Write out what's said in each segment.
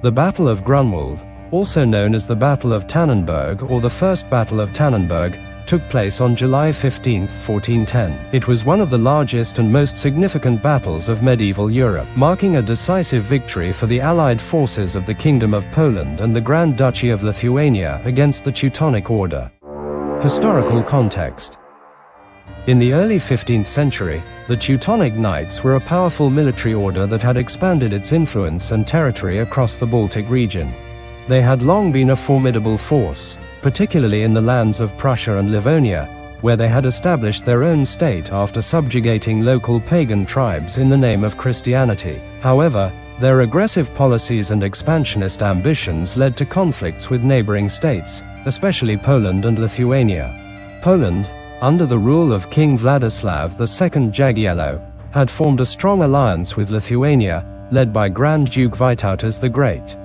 The Battle of Grunwald, also known as the Battle of Tannenberg or the First Battle of Tannenberg, took place on July 15, 1410. It was one of the largest and most significant battles of medieval Europe, marking a decisive victory for the allied forces of the Kingdom of Poland and the Grand Duchy of Lithuania against the Teutonic Order. Historical context. In the early 15th century, the Teutonic Knights were a powerful military order that had expanded its influence and territory across the Baltic region. They had long been a formidable force, particularly in the lands of Prussia and Livonia, where they had established their own state after subjugating local pagan tribes in the name of Christianity. However, their aggressive policies and expansionist ambitions led to conflicts with neighboring states, especially Poland and Lithuania. Poland, under the rule of King Władysław II Jagiełło, had formed a strong alliance with Lithuania, led by Grand Duke Vytautas the Great.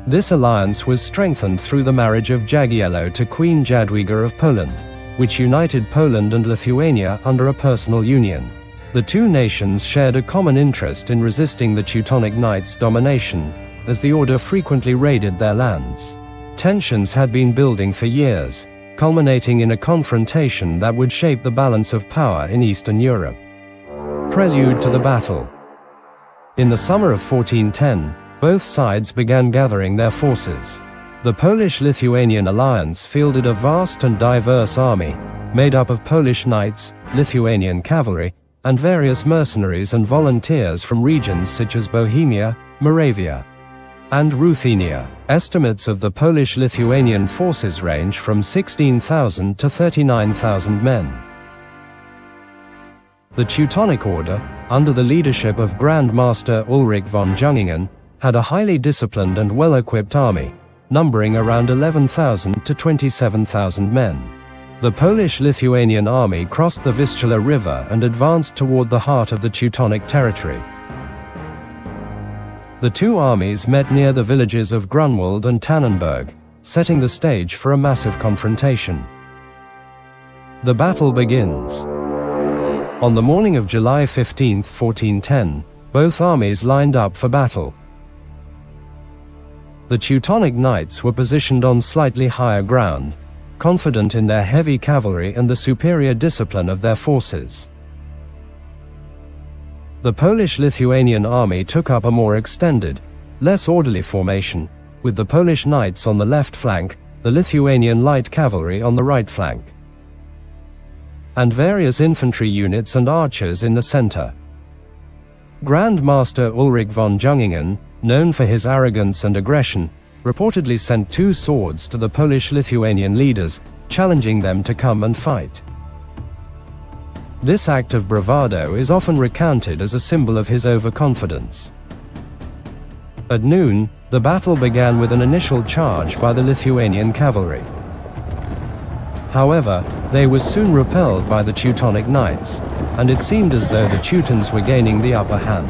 This alliance was strengthened through the marriage of Jagiełło to Queen Jadwiga of Poland, which united Poland and Lithuania under a personal union. The two nations shared a common interest in resisting the Teutonic Knights' domination, as the order frequently raided their lands. Tensions had been building for years, culminating in a confrontation that would shape the balance of power in Eastern Europe. Prelude to the battle. In the summer of 1410, both sides began gathering their forces. The Polish-Lithuanian alliance fielded a vast and diverse army, made up of Polish knights, Lithuanian cavalry, and various mercenaries and volunteers from regions such as Bohemia, Moravia, and Ruthenia. Estimates of the Polish-Lithuanian forces range from 16,000 to 39,000 men. The Teutonic Order, under the leadership of Grand Master Ulrich von Jungingen, had a highly disciplined and well-equipped army, numbering around 11,000 to 27,000 men. The Polish-Lithuanian army crossed the Vistula River and advanced toward the heart of the Teutonic territory. The two armies met near the villages of Grunwald and Tannenberg, setting the stage for a massive confrontation. The battle begins. On the morning of July 15, 1410, both armies lined up for battle. The Teutonic Knights were positioned on slightly higher ground, confident in their heavy cavalry and the superior discipline of their forces. The Polish-Lithuanian army took up a more extended, less orderly formation, with the Polish Knights on the left flank, the Lithuanian light cavalry on the right flank, and various infantry units and archers in the center. Grand Master Ulrich von Jungingen, known for his arrogance and aggression, reportedly sent two swords to the Polish-Lithuanian leaders, challenging them to come and fight. This act of bravado is often recounted as a symbol of his overconfidence. At noon, the battle began with an initial charge by the Lithuanian cavalry. However, they were soon repelled by the Teutonic Knights, and it seemed as though the Teutons were gaining the upper hand.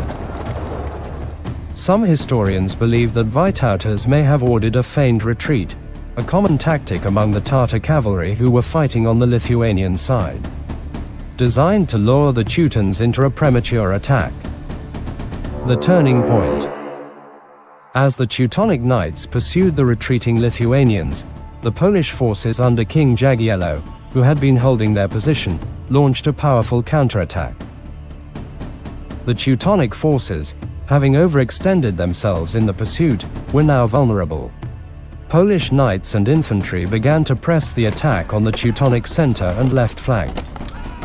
Some historians believe that Vytautas may have ordered a feigned retreat, a common tactic among the Tatar cavalry who were fighting on the Lithuanian side, designed to lure the Teutons into a premature attack. The turning point. As the Teutonic Knights pursued the retreating Lithuanians, the Polish forces under King Jagiełło, who had been holding their position, launched a powerful counterattack. The Teutonic forces, having overextended themselves in the pursuit, were now vulnerable. Polish knights and infantry began to press the attack on the Teutonic center and left flank.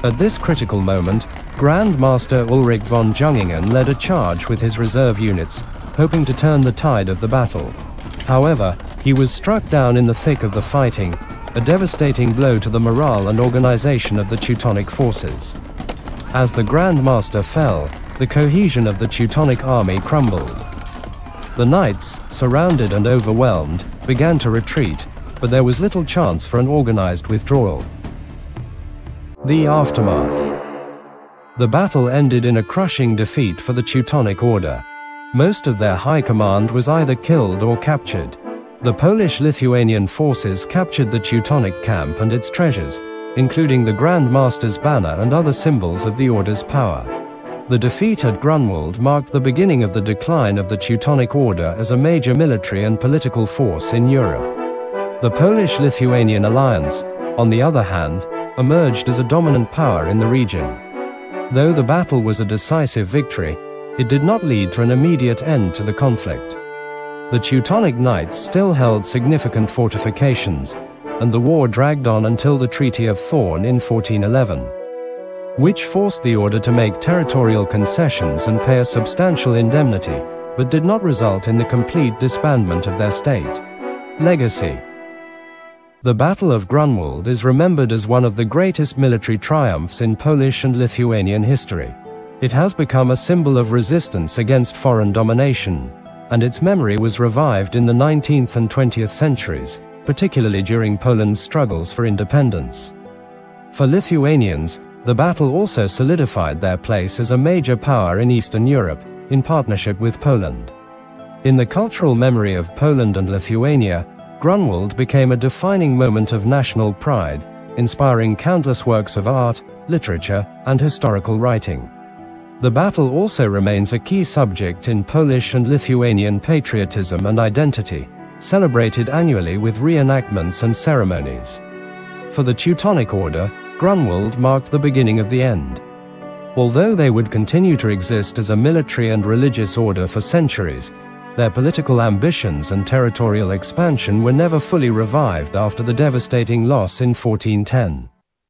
At this critical moment, Grand Master Ulrich von Jungingen led a charge with his reserve units, hoping to turn the tide of the battle. However, he was struck down in the thick of the fighting, a devastating blow to the morale and organization of the Teutonic forces. As the Grand Master fell, the cohesion of the Teutonic army crumbled. The knights, surrounded and overwhelmed, began to retreat, but there was little chance for an organized withdrawal. The aftermath. The battle ended in a crushing defeat for the Teutonic Order. Most of their high command was either killed or captured. The Polish-Lithuanian forces captured the Teutonic camp and its treasures, including the Grand Master's banner and other symbols of the Order's power. The defeat at Grunwald marked the beginning of the decline of the Teutonic Order as a major military and political force in Europe. The Polish-Lithuanian alliance, on the other hand, emerged as a dominant power in the region. Though the battle was a decisive victory, it did not lead to an immediate end to the conflict. The Teutonic Knights still held significant fortifications, and the war dragged on until the Treaty of Thorn in 1411, which forced the order to make territorial concessions and pay a substantial indemnity, but did not result in the complete disbandment of their state. Legacy. The Battle of Grunwald is remembered as one of the greatest military triumphs in Polish and Lithuanian history. It has become a symbol of resistance against foreign domination, and its memory was revived in the 19th and 20th centuries, particularly during Poland's struggles for independence. For Lithuanians, the battle also solidified their place as a major power in Eastern Europe, in partnership with Poland. In the cultural memory of Poland and Lithuania, Grunwald became a defining moment of national pride, inspiring countless works of art, literature, and historical writing. The battle also remains a key subject in Polish and Lithuanian patriotism and identity, celebrated annually with reenactments and ceremonies. For the Teutonic Order, Grunwald marked the beginning of the end. Although they would continue to exist as a military and religious order for centuries, their political ambitions and territorial expansion were never fully revived after the devastating loss in 1410.